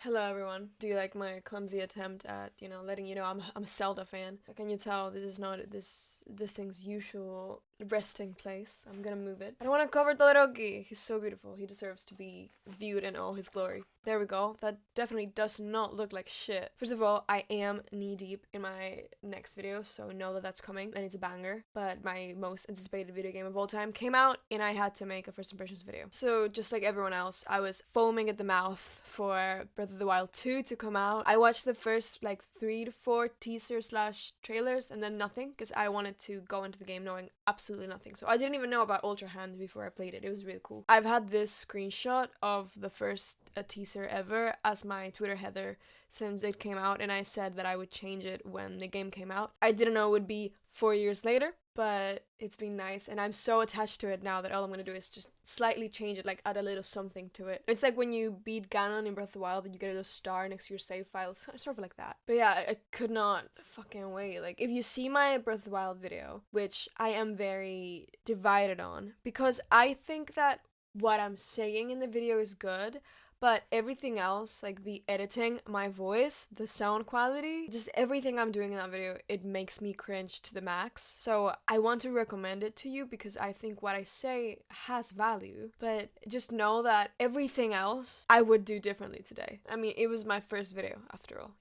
Hello everyone. Do you like my clumsy attempt at, letting you know I'm a Zelda fan? Can you tell this is not this thing's usual resting place? I'm gonna move it. I don't want to cover Todoroki. He's so beautiful. He deserves to be viewed in all his glory. There we go. That definitely does not look like shit. First of all, I am knee deep in my next video, so know that that's coming and it's a banger. But my most anticipated video game of all time came out and I had to make a first impressions video. So just like everyone else, I was foaming at the mouth for Breath of the Wild 2 to come out. I watched the first like 3 to 4 teasers / trailers and then nothing because I wanted to go into the game knowing absolutely nothing. So I didn't even know about Ultra Hand before I played it. It was really cool. I've had this screenshot of the first teaser ever as my Twitter header since it came out, and I said that I would change it when the game came out. I didn't know it would be 4 years later, but it's been nice, and I'm so attached to it now that all I'm gonna do is just slightly change it, like add a little something to it. It's like when you beat Ganon in Breath of the Wild and you get a little star next to your save file, sort of like that. But yeah, I could not fucking wait. Like, if you see my Breath of the Wild video, which I am very divided on, because I think that what I'm saying in the video is good, but everything else, like the editing, my voice, the sound quality, just everything I'm doing in that video, it makes me cringe to the max. So I want to recommend it to you because I think what I say has value, but just know that everything else I would do differently today. I mean, it was my first video after all,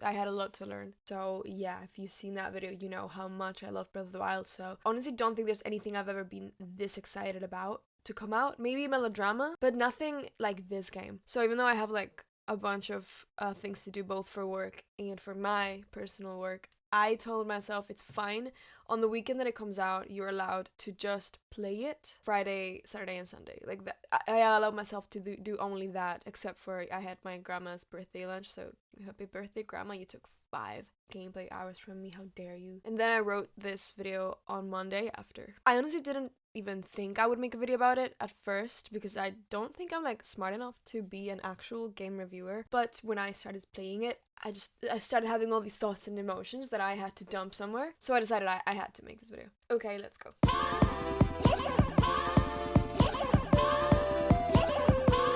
I had a lot to learn. So yeah, if you've seen that video, you know how much I love Breath of the Wild. So honestly, don't think there's anything I've ever been this excited about to come out. Maybe melodrama, but nothing like this game. So even though I have like a bunch of things to do both for work and for my personal work, I told myself it's fine. On the weekend that it comes out, you're allowed to just play it Friday, Saturday, and Sunday. Like that, I allowed myself to do only that, except for I had my grandma's birthday lunch. So happy birthday, grandma! You took 5 gameplay hours from me. How dare you? And then I wrote this video on Monday after. I honestly didn't even think I would make a video about it at first because I don't think I'm like smart enough to be an actual game reviewer. But when I started playing it, I started having all these thoughts and emotions that I had to dump somewhere. So I decided I had to make this video. Okay, let's go.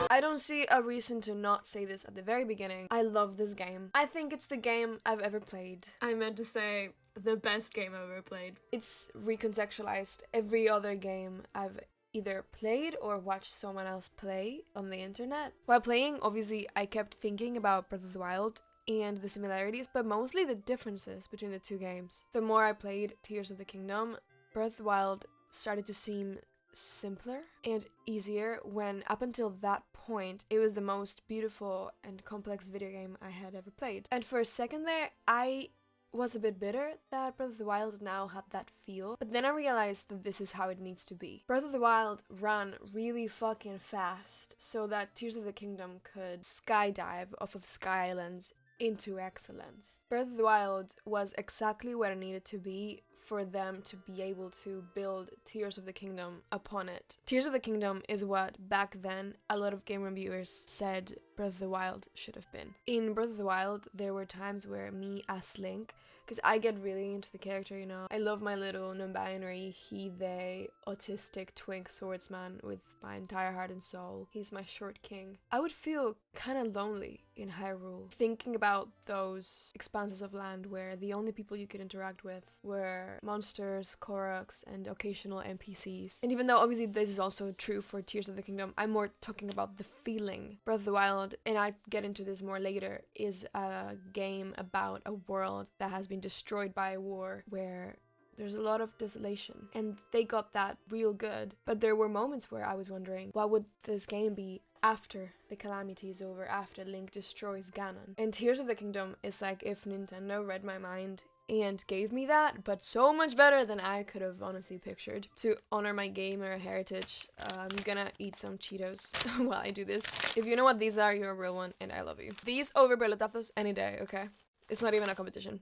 I don't see a reason to not say this at the very beginning. I love this game. I think it's the game I've ever played. I meant to say the best game I've ever played. It's recontextualized every other game I've either played or watched someone else play on the internet. While playing, obviously, I kept thinking about Breath of the Wild and the similarities, but mostly the differences between the two games. The more I played Tears of the Kingdom, Breath of the Wild started to seem simpler and easier when up until that point it was the most beautiful and complex video game I had ever played. And for a second there I was a bit bitter that Breath of the Wild now had that feel, but then I realized that this is how it needs to be. Breath of the Wild ran really fucking fast so that Tears of the Kingdom could skydive off of Sky Islands into excellence. Breath of the Wild was exactly what it needed to be for them to be able to build Tears of the Kingdom upon it. Tears of the Kingdom is what, back then, a lot of game reviewers said Breath of the Wild should have been. In Breath of the Wild, there were times where me as Link, because I get really into the character, I love my little non-binary, he, they, autistic twink swordsman with my entire heart and soul. He's my short king. I would feel kind of lonely in Hyrule, thinking about those expanses of land where the only people you could interact with were monsters, Koroks, and occasional NPCs. And even though obviously this is also true for Tears of the Kingdom, I'm more talking about the feeling. Breath of the Wild, and I get into this more later, is a game about a world that has been destroyed by a war where there's a lot of desolation, and they got that real good. But there were moments where I was wondering, what would this game be after the calamity is over, after Link destroys Ganon? And Tears of the Kingdom is like if Nintendo read my mind and gave me that, but so much better than I could have honestly pictured. To honor my gamer heritage, I'm gonna eat some Cheetos while I do this. If you know what these are, you're a real one, and I love you. These over Beletazos any day, okay? It's not even a competition.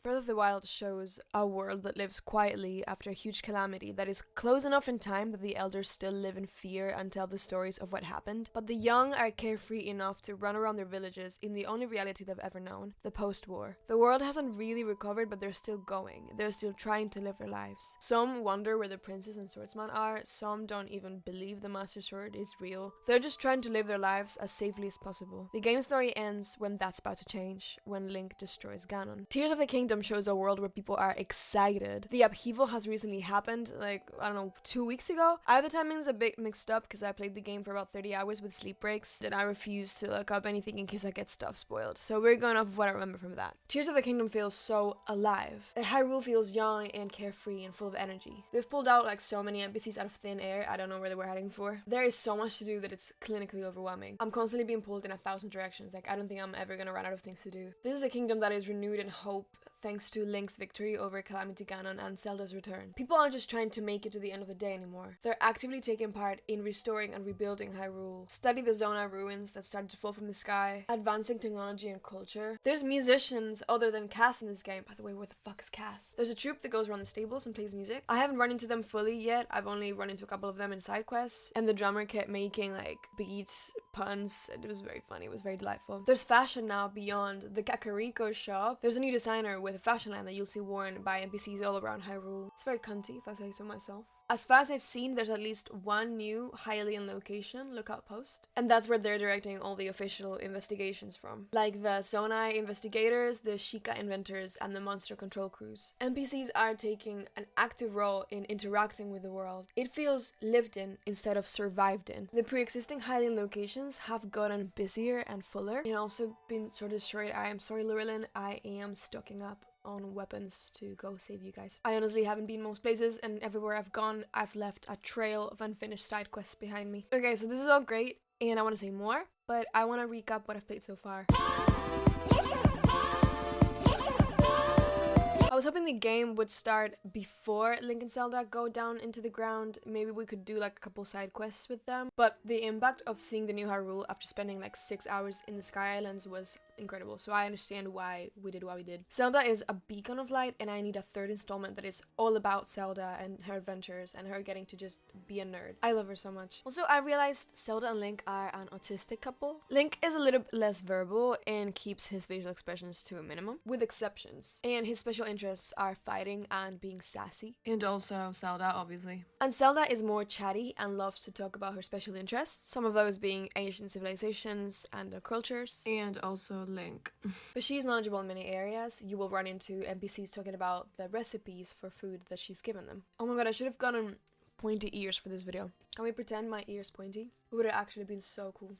Breath of the Wild shows a world that lives quietly after a huge calamity that is close enough in time that the elders still live in fear and tell the stories of what happened, but the young are carefree enough to run around their villages in the only reality they've ever known, the post-war. The world hasn't really recovered, but they're still going. They're still trying to live their lives. Some wonder where the princess and swordsman are, some don't even believe the Master Sword is real. They're just trying to live their lives as safely as possible. The game story ends when that's about to change, when Link destroys Ganon. Tears of the Kingdom shows a world where people are excited. The upheaval has recently happened, like, I don't know, 2 weeks ago. I have the timings a bit mixed up because I played the game for about 30 hours with sleep breaks, and I refuse to look up anything in case I get stuff spoiled. So we're going off of what I remember from that. Tears of the Kingdom feels so alive. Hyrule feels young and carefree and full of energy. They've pulled out like so many NPCs out of thin air. I don't know where they were heading for. There is so much to do that it's clinically overwhelming. I'm constantly being pulled in 1,000 directions. Like, I don't think I'm ever gonna run out of things to do. This is a kingdom that is renewed in hope thanks to Link's victory over Calamity Ganon and Zelda's return. People aren't just trying to make it to the end of the day anymore. They're actively taking part in restoring and rebuilding Hyrule. Study the Zonai ruins that started to fall from the sky, advancing technology and culture. There's musicians other than Cass in this game. By the way, where the fuck is Cass? There's a troupe that goes around the stables and plays music. I haven't run into them fully yet. I've only run into a couple of them in side quests, and the drummer kept making like beat puns. It was very funny. It was very delightful. There's fashion now beyond the Kakariko shop. There's a new designer with a fashion line that you'll see worn by NPCs all around Hyrule. It's very cunty, if I say so myself. As far as I've seen, there's at least one new Hylian location lookout post, and that's where they're directing all the official investigations from, like the Zonai investigators, the Sheikah inventors, and the monster control crews. NPCs are taking an active role in interacting with the world. It feels lived in instead of survived in. The pre-existing Hylian locations have gotten busier and fuller, and also been sort of destroyed. I am sorry, Llewellyn, I am stocking up on weapons to go save you guys. I honestly haven't been most places, and everywhere I've gone, I've left a trail of unfinished side quests behind me. Okay, so this is all great, and I want to say more, but I want to recap what I've played so far. I was hoping the game would start before Link and Zelda go down into the ground. Maybe we could do like a couple side quests with them. But the impact of seeing the new Hyrule after spending like 6 hours in the Sky Islands was incredible. So I understand why we did what we did. Zelda is a beacon of light, and I need a third installment that is all about Zelda and her adventures and her getting to just be a nerd. I love her so much. Also, I realized Zelda and Link are an autistic couple. Link is a little bit less verbal and keeps his facial expressions to a minimum, with exceptions. And his special interests are fighting and being sassy. And also Zelda, obviously. And Zelda is more chatty and loves to talk about her special interests, some of those being Asian civilizations and their cultures. And also Link. But she's knowledgeable in many areas. You will run into NPCs talking about the recipes for food that she's given them. Oh my god, I should have gotten pointy ears for this video. Can we pretend my ear's pointy? It would have actually been so cool.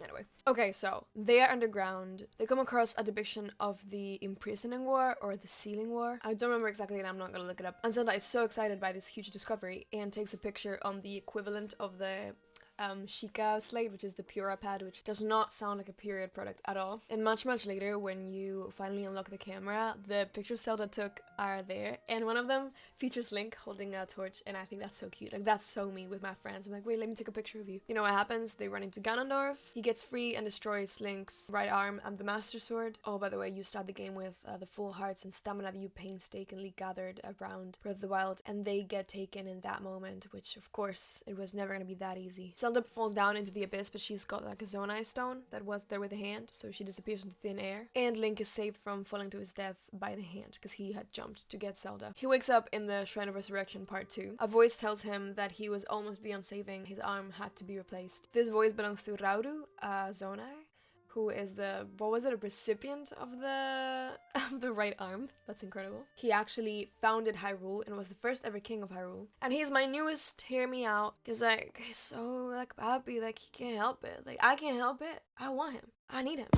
Anyway. Okay, so they are underground. They come across a depiction of the imprisoning war or the sealing war. I don't remember exactly, and I'm not gonna look it up. And Zelda is so excited by this huge discovery and takes a picture on the equivalent of the Sheikah slate, which is the Pura pad, which does not sound like a period product at all. And much later, when you finally unlock the camera, the pictures Zelda took are there, and one of them features Link holding a torch, and I think that's so cute. Like, that's so me with my friends. I'm like, wait, let me take a picture of you. You know what happens? They run into Ganondorf. He gets free and destroys Link's right arm and the Master Sword. Oh, by the way, you start the game with the full hearts and stamina that you painstakingly gathered around Breath of the Wild, and they get taken in that moment, which of course it was never gonna be that easy. Zelda falls down into the abyss, but she's got like a Zonai stone that was there with a hand, so she disappears into thin air. And Link is saved from falling to his death by the hand, because he had jumped to get Zelda. He wakes up in the Shrine of Resurrection Part 2. A voice tells him that he was almost beyond saving. His arm had to be replaced. This voice belongs to Rauru, Zonai, who is the, what was it, a recipient of the right arm. That's incredible. He actually founded Hyrule and was the first ever king of Hyrule. And he's my newest, hear me out, because like, he's so like happy, like he can't help it. Like, I can't help it. I want him. I need him.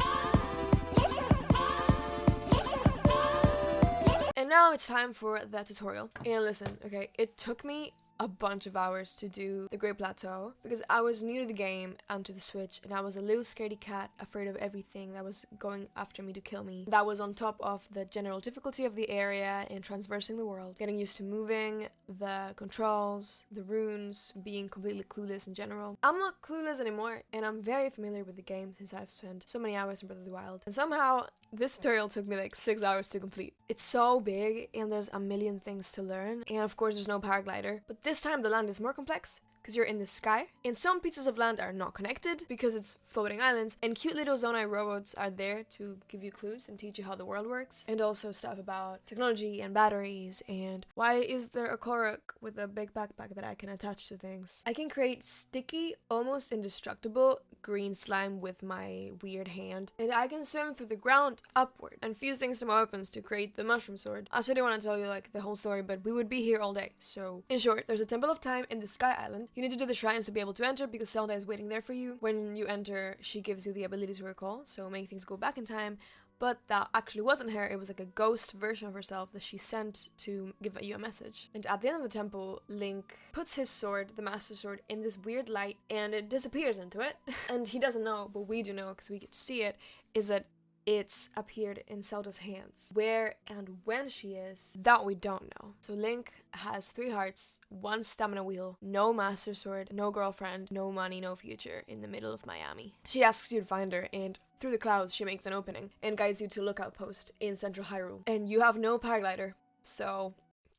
And now it's time for the tutorial. And listen, okay, it took me a bunch of hours to do the Great Plateau because I was new to the game and to the Switch, and I was a little scaredy cat, afraid of everything that was going after me to kill me. That was on top of the general difficulty of the area and traversing the world, getting used to moving, the controls, the runes, being completely clueless in general. I'm not clueless anymore, and I'm very familiar with the game since I've spent so many hours in Breath of the Wild. And somehow, this tutorial took me like 6 hours to complete. It's so big, and there's a million things to learn, and of course there's no paraglider. But this time the land is more complex, because you're in the sky, and some pieces of land are not connected because it's floating islands, and cute little Zonai robots are there to give you clues and teach you how the world works, and also stuff about technology and batteries, and why is there a Korok with a big backpack that I can attach to things. I can create sticky, almost indestructible green slime with my weird hand, and I can swim through the ground upward and fuse things to my weapons to create the mushroom sword. I didn't want to tell you like the whole story, but we would be here all day. So in short, there's a Temple of Time in the Sky Island. You need to do the shrines to be able to enter because Zelda is waiting there for you. When you enter, she gives you the ability to recall, so make things go back in time. But that actually wasn't her, it was like a ghost version of herself that she sent to give you a message. And at the end of the temple, Link puts his sword, the Master Sword, in this weird light and it disappears into it. And he doesn't know, but we do know because we get to see it, is that it's appeared in Zelda's hands. Where and when she is, that we don't know. So Link has 3 hearts, 1 stamina wheel, no Master Sword, no girlfriend, no money, no future, in the middle of Miami. She asks you to find her, and through the clouds she makes an opening and guides you to Lookout Post in Central Hyrule. And you have no paraglider, so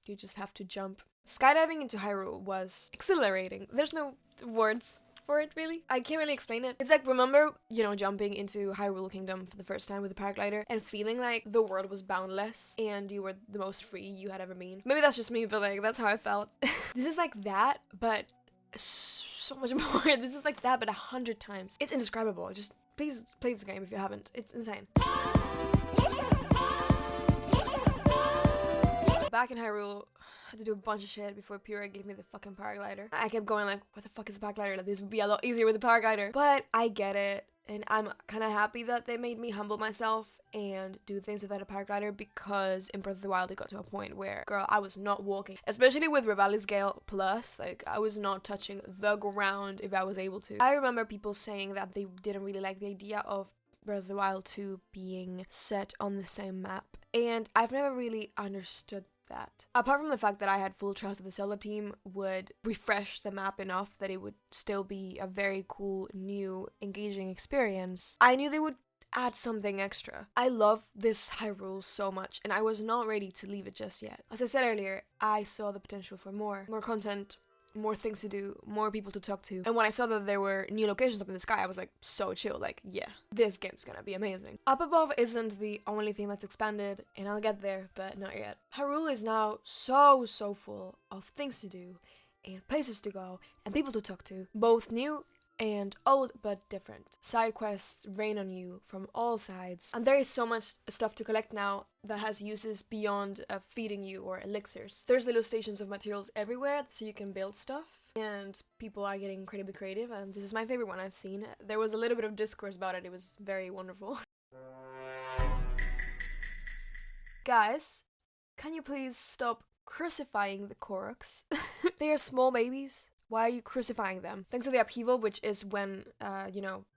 you just have to jump. Skydiving into Hyrule was exhilarating. There's no words for it, really. I can't really explain it. It's like, remember, jumping into Hyrule Kingdom for the first time with a paraglider and feeling like the world was boundless and you were the most free you had ever been. Maybe that's just me, but like, that's how I felt. This is like that, but so much more. This is like that, but 100 times. It's indescribable. Just please play this game if you haven't. It's insane. Back in Hyrule, I had to do a bunch of shit before Pura gave me the fucking paraglider. I kept going like, what the fuck is a paraglider? Like, this would be a lot easier with a paraglider. But I get it, and I'm kind of happy that they made me humble myself and do things without a paraglider, because in Breath of the Wild it got to a point where, girl, I was not walking. Especially with Revali's Gale Plus, like, I was not touching the ground if I was able to. I remember people saying that they didn't really like the idea of Breath of the Wild 2 being set on the same map, and I've never really understood that. Apart from the fact that I had full trust that the Zelda team would refresh the map enough that it would still be a very cool, new, engaging experience, I knew they would add something extra. I love this Hyrule so much, and I was not ready to leave it just yet. As I said earlier, I saw the potential for more content, more things to do, more people to talk to. And when I saw that there were new locations up in the sky, I was like so chill, like, yeah, this game's gonna be amazing. Up above isn't the only theme that's expanded, and I'll get there, but not yet. Hyrule is now so full of things to do, and places to go, and people to talk to, both new and old but different. Side quests rain on you from all sides, and there is so much stuff to collect now that has uses beyond feeding you or elixirs. There's little stations of materials everywhere so you can build stuff, and people are getting incredibly creative, and this is my favorite one I've seen. There was a little bit of discourse about it, it was very wonderful. Guys, can you please stop crucifying the Koroks? They are small babies. Why are you crucifying them? Thanks to the upheaval, which is when,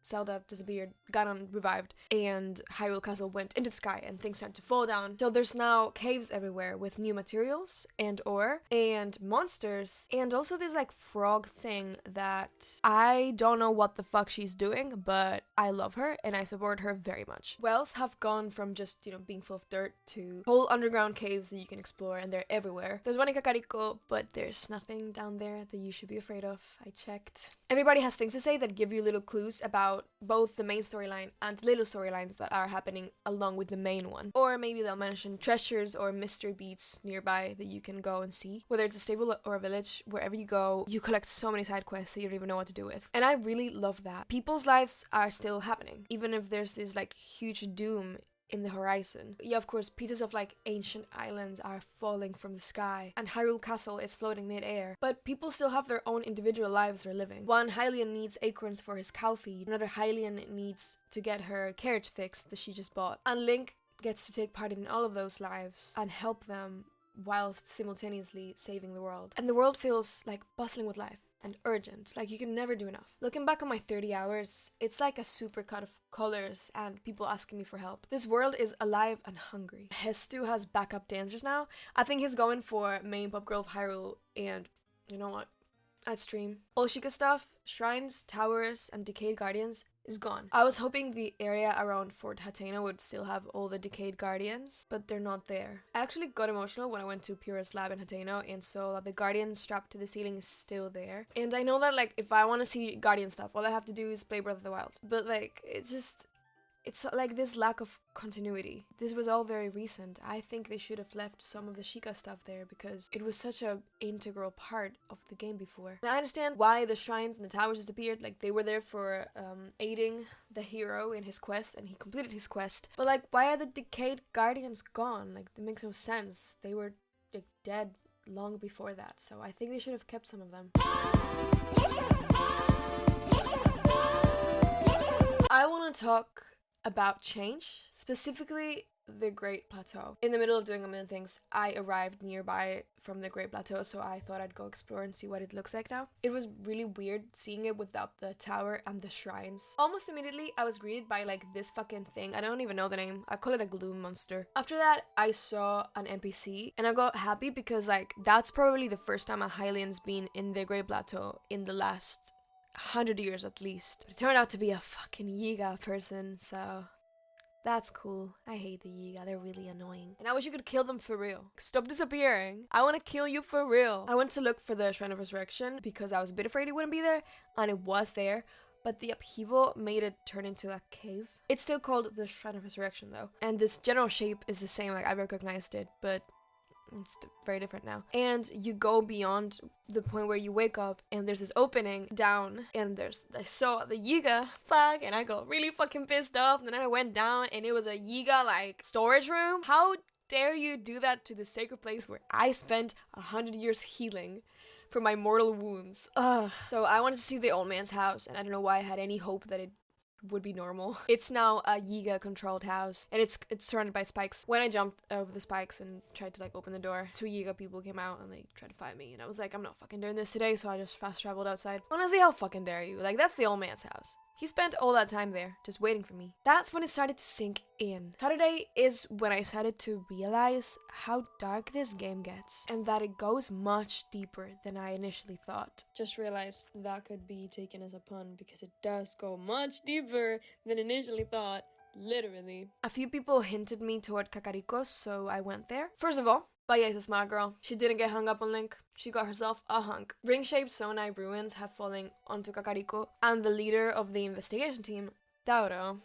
Zelda disappeared, Ganon revived, and Hyrule Castle went into the sky and things started to fall down. So there's now caves everywhere with new materials and ore and monsters, and also this like frog thing that I don't know what the fuck she's doing, but I love her and I support her very much. Wells have gone from just, being full of dirt to whole underground caves that you can explore, and they're everywhere. There's one in Kakariko, but there's nothing down there that you should be afraid of. I checked. Everybody has things to say that give you little clues about both the main storyline and little storylines that are happening along with the main one. Or maybe they'll mention treasures or mystery beats nearby that you can go and see. Whether it's a stable or a village, wherever you go, you collect so many side quests that you don't even know what to do with. And I really love that. People's lives are still happening, even if there's this like huge doom in the horizon. Yeah, of course, pieces of like ancient islands are falling from the sky, and Hyrule Castle is floating mid-air, but people still have their own individual lives they're living. One Hylian needs acorns for his cow feed, another Hylian needs to get her carriage fixed that she just bought, and Link gets to take part in all of those lives and help them whilst simultaneously saving the world. And the world feels like bustling with life and urgent, like you can never do enough. Looking back on my 30 hours, it's like a supercut of colors and people asking me for help. This world is alive and hungry. Hestu has backup dancers now. I think he's going for main pop girl of Hyrule, and you know what? I'd stream. All Sheikah stuff, shrines, towers, and decayed guardians is gone. I was hoping the area around Fort Hatena would still have all the decayed guardians, but they're not there. I actually got emotional when I went to Pura's lab in Hatena and saw that the guardian strapped to the ceiling is still there. And I know that, like, if I want to see guardian stuff, all I have to do is play Breath of the Wild. But, like, it's like this lack of continuity. This was all very recent. I think they should have left some of the Sheikah stuff there because it was such an integral part of the game before. And I understand why the shrines and the towers disappeared. Like, they were there for aiding the hero in his quest, and he completed his quest. But, like, why are the decayed guardians gone? Like, that makes no sense. They were, like, dead long before that. So I think they should have kept some of them. I want to talk about change, specifically the Great Plateau. In the middle of doing a million things, I arrived nearby from the Great Plateau, so I thought I'd go explore and see what it looks like now. It was really weird seeing it without the tower and the shrines. Almost immediately, I was greeted by, like, this fucking thing. I don't even know the name. I call it a gloom monster. After that, I saw an NPC, and I got happy because, like, that's probably the first time a Hylian's been in the Great Plateau in the last 100 years at least. It turned out to be a fucking Yiga person, so that's cool. I hate the Yiga, they're really annoying. And I wish you could kill them for real. Stop disappearing. I want to kill you for real. I went to look for the Shrine of Resurrection because I was a bit afraid it wouldn't be there, and it was there, but the upheaval made it turn into a cave. It's still called the Shrine of Resurrection though, and this general shape is the same, like I recognized it, but it's very different now. And you go beyond the point where you wake up and there's this opening down and I saw the Yiga flag and I got really fucking pissed off, and then I went down and it was a Yiga like storage room. How dare you do that to the sacred place where I spent 100 years healing for my mortal wounds? Ugh. So I wanted to see the old man's house, and I don't know why I had any hope that it would be normal. It's now a Yiga controlled house, and it's surrounded by spikes. When I jumped over the spikes and tried to like open the door, 2 Yiga people came out and they tried to fight me, and I was like, I'm not fucking doing this today, so I just fast traveled outside. Honestly, how fucking dare you? Like, that's the old man's house. He spent all that time there, just waiting for me. That's when it started to sink in. Saturday is when I started to realize how dark this game gets, and that it goes much deeper than I initially thought. Just realized that could be taken as a pun, because it does go much deeper than initially thought. Literally. A few people hinted me toward Kakariko, so I went there. First of all, Baya is a smart girl. She didn't get hung up on Link. She got herself a hunk. Ring-shaped Sonai ruins have fallen onto Kakariko, and the leader of the investigation team, Tauro,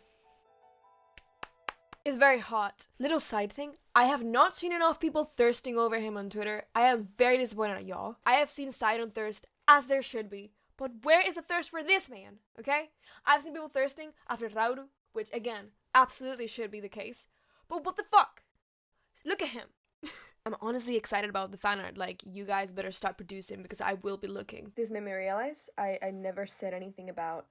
is very hot. Little side thing, I have not seen enough people thirsting over him on Twitter. I am very disappointed at y'all. I have seen Sidon thirst, as there should be, but where is the thirst for this man, okay? I've seen people thirsting after Rauru, which again, absolutely should be the case, but what the fuck? Look at him. I'm honestly excited about the fan art. Like, you guys better start producing because I will be looking. This made me realize I never said anything about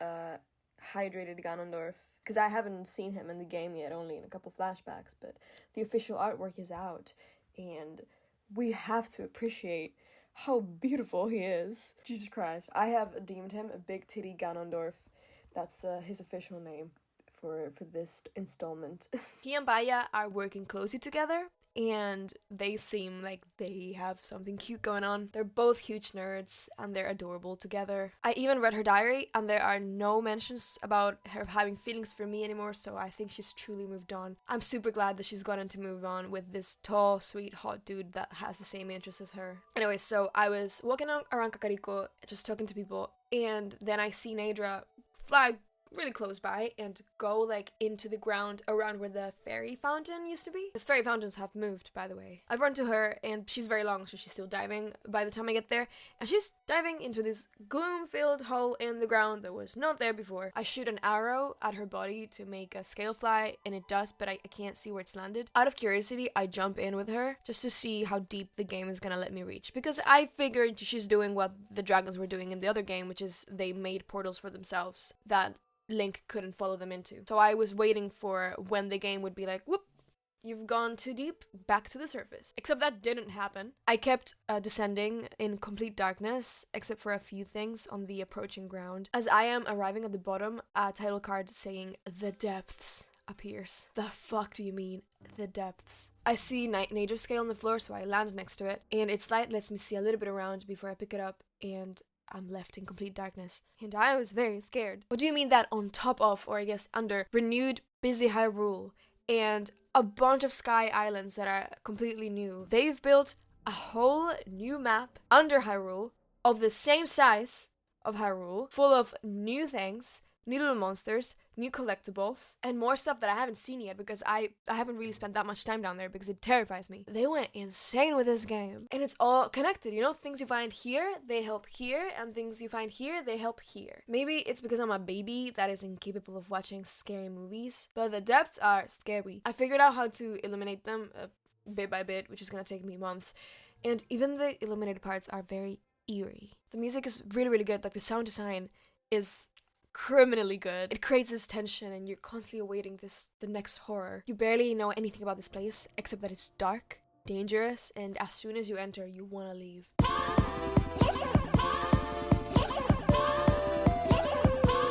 hydrated Ganondorf, because I haven't seen him in the game yet, only in a couple flashbacks, but the official artwork is out, and we have to appreciate how beautiful he is. Jesus Christ, I have deemed him a big titty Ganondorf. That's his official name for this installment. He and Baya are working closely together, and they seem like they have something cute going on. They're both huge nerds, and they're adorable together. I even read her diary, and there are no mentions about her having feelings for me anymore, so I think she's truly moved on. I'm super glad that she's gotten to move on with this tall, sweet, hot dude that has the same interests as her. Anyway, so I was walking around Kakariko, just talking to people, and then I see Nadra fly really close by and go like into the ground around where the fairy fountain used to be. These fairy fountains have moved, by the way. I've run to her and she's very long, so she's still diving by the time I get there, and she's diving into this gloom-filled hole in the ground that was not there before. I shoot an arrow at her body to make a scale fly, and it does, but I can't see where it's landed. Out of curiosity, I jump in with her just to see how deep the game is gonna let me reach, because I figured she's doing what the dragons were doing in the other game, which is they made portals for themselves that Link couldn't follow them into. So I was waiting for when the game would be like, whoop, you've gone too deep, back to the surface. Except that didn't happen. I kept descending in complete darkness, except for a few things on the approaching ground. As I am arriving at the bottom, a title card saying "The Depths" appears. The fuck do you mean, the depths? I see nature scale on the floor, so I land next to it, and its light lets me see a little bit around before I pick it up, and I'm left in complete darkness. And I was very scared. What do you mean that on top of, or I guess under, renewed busy Hyrule, and a bunch of sky islands that are completely new, they've built a whole new map under Hyrule of the same size of Hyrule, full of new things, new little monsters, new collectibles, and more stuff that I haven't seen yet because I haven't really spent that much time down there because it terrifies me. They went insane with this game. And it's all connected, you know? Things you find here, they help here, and things you find here, they help here. Maybe it's because I'm a baby that is incapable of watching scary movies, but the depths are scary. I figured out how to illuminate them bit by bit, which is gonna take me months. And even the illuminated parts are very eerie. The music is really, really good. Like, the sound design is criminally good. It creates this tension and you're constantly awaiting the next horror. You barely know anything about this place except that it's dark, dangerous, and as soon as you enter, you want to leave.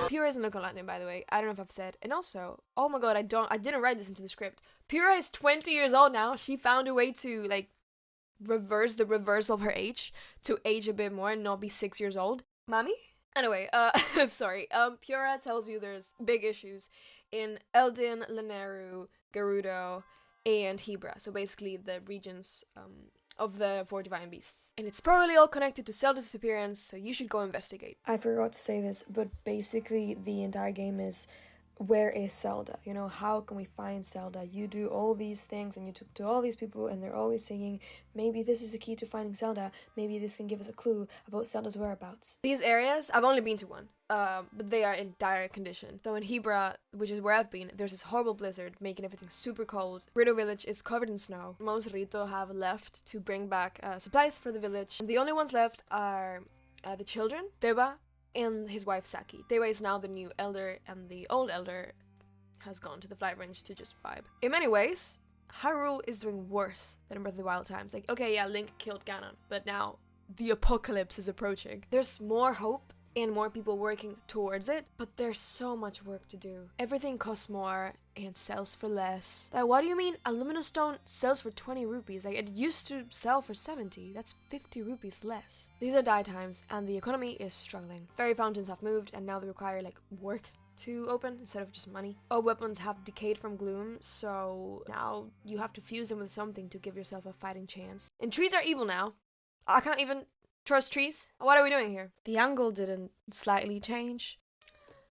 Pura is in local Latin, by the way. I don't know if I've said. And also, oh my god, I didn't write this into the script. Pura is 20 years old now. She found a way to, like, reverse the reverse of her age to age a bit more and not be 6 years old. Mommy? Anyway, I'm sorry. Pura tells you there's big issues in Eldin, Lanayru, Gerudo, and Hebra. So basically the regions of the 4 divine beasts. And it's probably all connected to Zelda's disappearance, so you should go investigate. I forgot to say this, but basically the entire game is, where is Zelda? You know, how can we find Zelda? You do all these things and you talk to all these people and they're always singing, maybe this is the key to finding Zelda, maybe this can give us a clue about Zelda's whereabouts. These areas, I've only been to one, but they are in dire condition. So in Hebra, which is where I've been, there's this horrible blizzard making everything super cold. Rito village is covered in snow. Most Rito have left to bring back supplies for the village. And the only ones left are the children, Deba, and his wife Saki. Deba is now the new elder, and the old elder has gone to the flight range to just vibe. In many ways, Hyrule is doing worse than in Breath of the Wild times. Like, okay, yeah, Link killed Ganon, but now the apocalypse is approaching. There's more hope and more people working towards it, but there's so much work to do. Everything costs more and sells for less. Like, what do you mean aluminum stone sells for 20 rupees? Like, it used to sell for 70. That's 50 rupees less. These are die times and the economy is struggling. Fairy fountains have moved and now they require, like, work to open instead of just money. All weapons have decayed from gloom, so now you have to fuse them with something to give yourself a fighting chance. And trees are evil now. I can't even trust trees. What are we doing here? The angle didn't slightly change.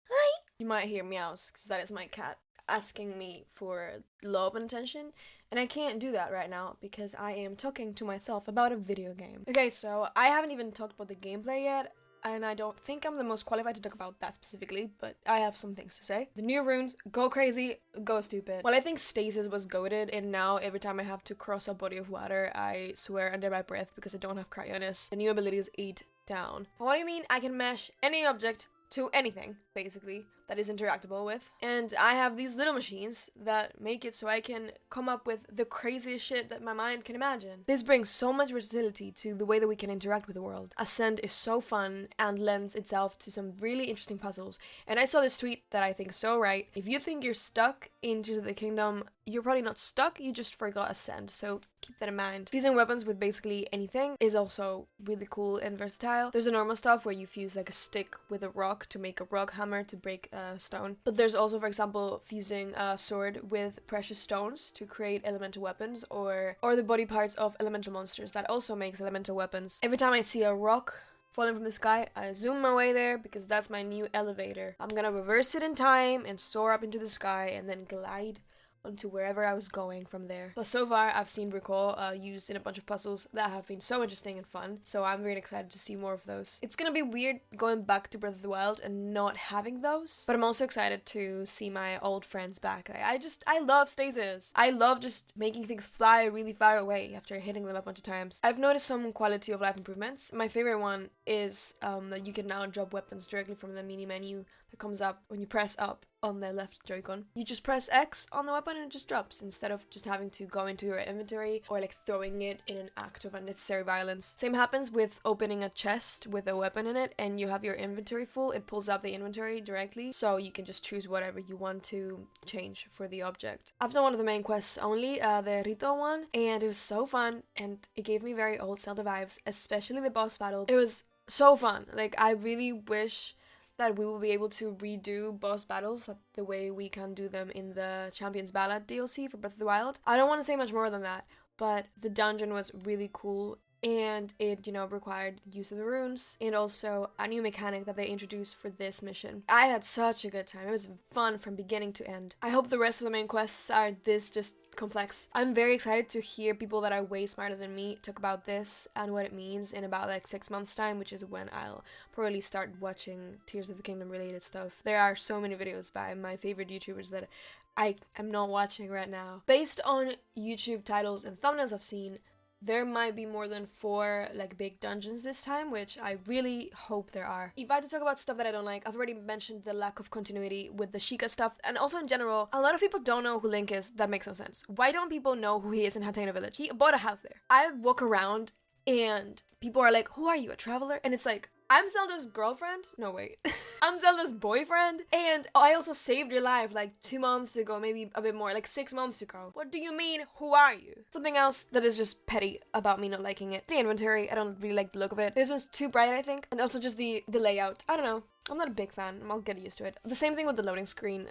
Hi! You might hear meows, because that is my cat asking me for love and attention, and I can't do that right now because I am talking to myself about a video game. Okay, so I haven't even talked about the gameplay yet, and I don't think I'm the most qualified to talk about that specifically, but I have some things to say. The new runes, go crazy, go stupid. Well, I think Stasis was goated, and now every time I have to cross a body of water, I swear under my breath because I don't have Cryonis. The new abilities eat down. What do you mean I can mash any object to anything, basically, that is interactable with? And I have these little machines that make it so I can come up with the craziest shit that my mind can imagine. This brings so much versatility to the way that we can interact with the world. Ascend is so fun and lends itself to some really interesting puzzles. And I saw this tweet that I think is so right. If you think you're stuck into the kingdom, you're probably not stuck, you just forgot Ascend, so keep that in mind. Fusing weapons with basically anything is also really cool and versatile. There's the normal stuff where you fuse like a stick with a rock to make a rock hammer to break stone. But there's also, for example, fusing a sword with precious stones to create elemental weapons, or the body parts of elemental monsters that also makes elemental weapons. Every time I see a rock falling from the sky, I zoom my way there because that's my new elevator. I'm gonna reverse it in time and soar up into the sky and then glide onto wherever I was going from there. But so far, I've seen Recall used in a bunch of puzzles that have been so interesting and fun, so I'm really excited to see more of those. It's gonna be weird going back to Breath of the Wild and not having those, but I'm also excited to see my old friends back. I love Stasis. I love just making things fly really far away after hitting them a bunch of times. I've noticed some quality of life improvements. My favorite one is that you can now drop weapons directly from the mini menu. that comes up when you press up on the left Joy-Con. You just press X on the weapon and it just drops, instead of just having to go into your inventory or like throwing it in an act of unnecessary violence. Same happens with opening a chest with a weapon in it and you have your inventory full. It pulls up the inventory directly, so you can just choose whatever you want to change for the object. I've done one of the main quests only, the Rito one, and it was so fun, and it gave me very old Zelda vibes, especially the boss battle. It was so fun. Like, I really wish that we will be able to redo boss battles the way we can do them in the Champions Ballad DLC for Breath of the Wild. I don't want to say much more than that, but the dungeon was really cool, and it, required use of the runes, and also a new mechanic that they introduced for this mission. I had such a good time. It was fun from beginning to end. I hope the rest of the main quests are this just complex. I'm very excited to hear people that are way smarter than me talk about this and what it means in about like 6 months time, which is when I'll probably start watching Tears of the Kingdom related stuff. There are so many videos by my favorite YouTubers that I am not watching right now. Based on YouTube titles and thumbnails I've seen, there might be more than 4 like big dungeons this time, which I really hope there are. If I had to talk about stuff that I don't like, I've already mentioned the lack of continuity with the Sheikah stuff, and also in general, a lot of people don't know who Link is. That makes no sense. Why don't people know who he is in Hateno Village? He bought a house there. I walk around and people are like, who are you, a traveler? And it's like, I'm Zelda's girlfriend? No, wait. I'm Zelda's boyfriend? And I also saved your life like 2 months ago, maybe a bit more, like 6 months ago. What do you mean, who are you? Something else that is just petty about me not liking it. The inventory, I don't really like the look of it. This one's too bright, I think. And also just the layout. I don't know. I'm not a big fan. I'll get used to it. The same thing with the loading screen.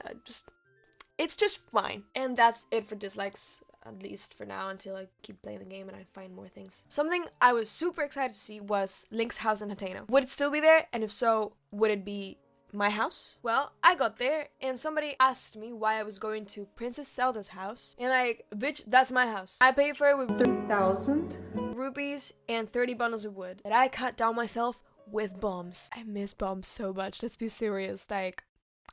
It's just fine. And that's it for dislikes. At least for now, until I keep playing the game and I find more things. Something I was super excited to see was Link's house in Hateno. Would it still be there? And if so, would it be my house? Well, I got there and somebody asked me why I was going to Princess Zelda's house. And like, bitch, that's my house. I paid for it with 3,000 rupees and 30 bundles of wood that I cut down myself with bombs. I miss bombs so much, let's be serious. Like,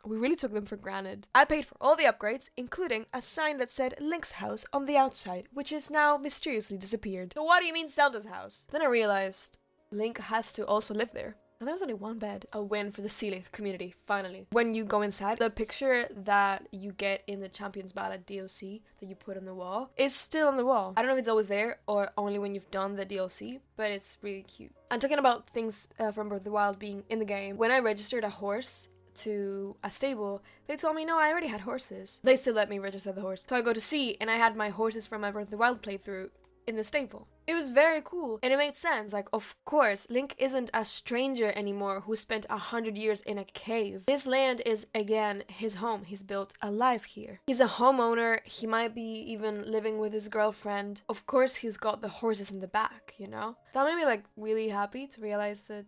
we really took them for granted. I paid for all the upgrades, including a sign that said Link's house on the outside, which has now mysteriously disappeared. So what do you mean Zelda's house? Then I realized Link has to also live there. And there's only one bed. A win for the Sea-Link community, finally. When you go inside, the picture that you get in the Champions Ballad DLC that you put on the wall is still on the wall. I don't know if it's always there or only when you've done the DLC, but it's really cute. And talking about things from Breath of the Wild being in the game, when I registered a horse to a stable, they told me no, I already had horses. They still let me register the horse. So I go to sea and I had my horses from my Breath of the Wild playthrough in the stable. It was very cool and it made sense. Like, of course, Link isn't a stranger anymore who spent 100 years in a cave. This land is again his home. He's built a life here. He's a homeowner. He might be even living with his girlfriend. Of course, he's got the horses in the back, That made me like really happy to realize that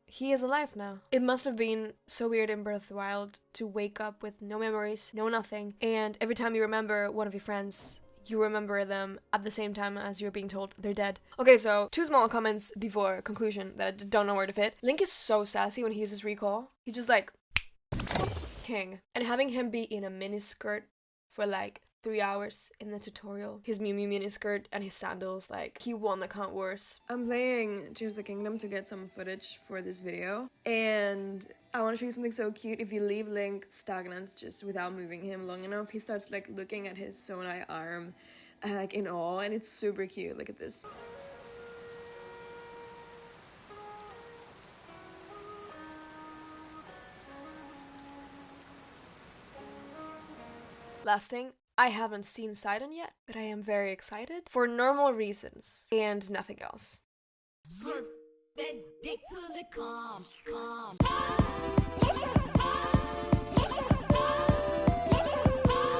he is alive now. It must have been so weird in Breath of the Wild to wake up with no memories, no nothing, and every time you remember one of your friends, you remember them at the same time as you're being told they're dead. Okay, so 2 small comments before conclusion that I don't know where to fit. Link is so sassy when he uses recall. He's just like, king. And having him be in a miniskirt for like 3 hours in the tutorial, his Mew Mew miniskirt and his sandals, like, he won the count worse. I'm playing Tears of the Kingdom to get some footage for this video, and I want to show you something so cute. If you leave Link stagnant just without moving him long enough, he starts like looking at his Sonai arm like in awe, and it's super cute. Look at this. Last thing, I haven't seen Sidon yet, but I am very excited for normal reasons and nothing else. Slurp that dick till it come.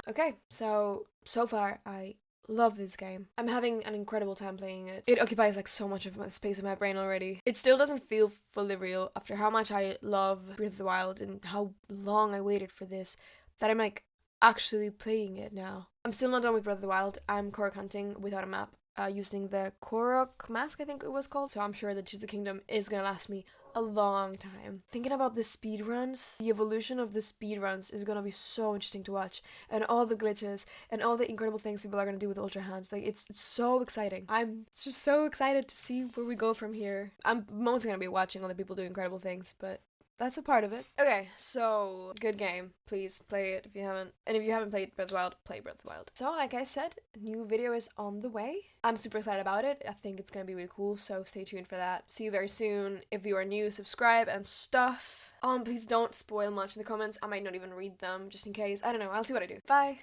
Okay, so far I love this game. I'm having an incredible time playing it. It occupies like so much of my space in my brain already. It still doesn't feel fully real after how much I love Breath of the Wild and how long I waited for this, that I'm like actually playing it now. I'm still not done with Breath of the Wild. I'm Korok hunting without a map, using the Korok mask, I think it was called. So I'm sure that Tears of the Kingdom is gonna last me a long time. Thinking about the speedruns, the evolution of the speedruns is gonna be so interesting to watch, and all the glitches and all the incredible things people are gonna do with Ultra Hand. Like, it's so exciting. I'm just so excited to see where we go from here. I'm mostly gonna be watching other people do incredible things, but that's a part of it. Okay, so good game. Please play it if you haven't. And if you haven't played Breath of the Wild, play Breath of the Wild. So like I said, new video is on the way. I'm super excited about it. I think it's gonna be really cool, so stay tuned for that. See you very soon. If you are new, subscribe and stuff. Please don't spoil much in the comments. I might not even read them just in case. I don't know. I'll see what I do. Bye.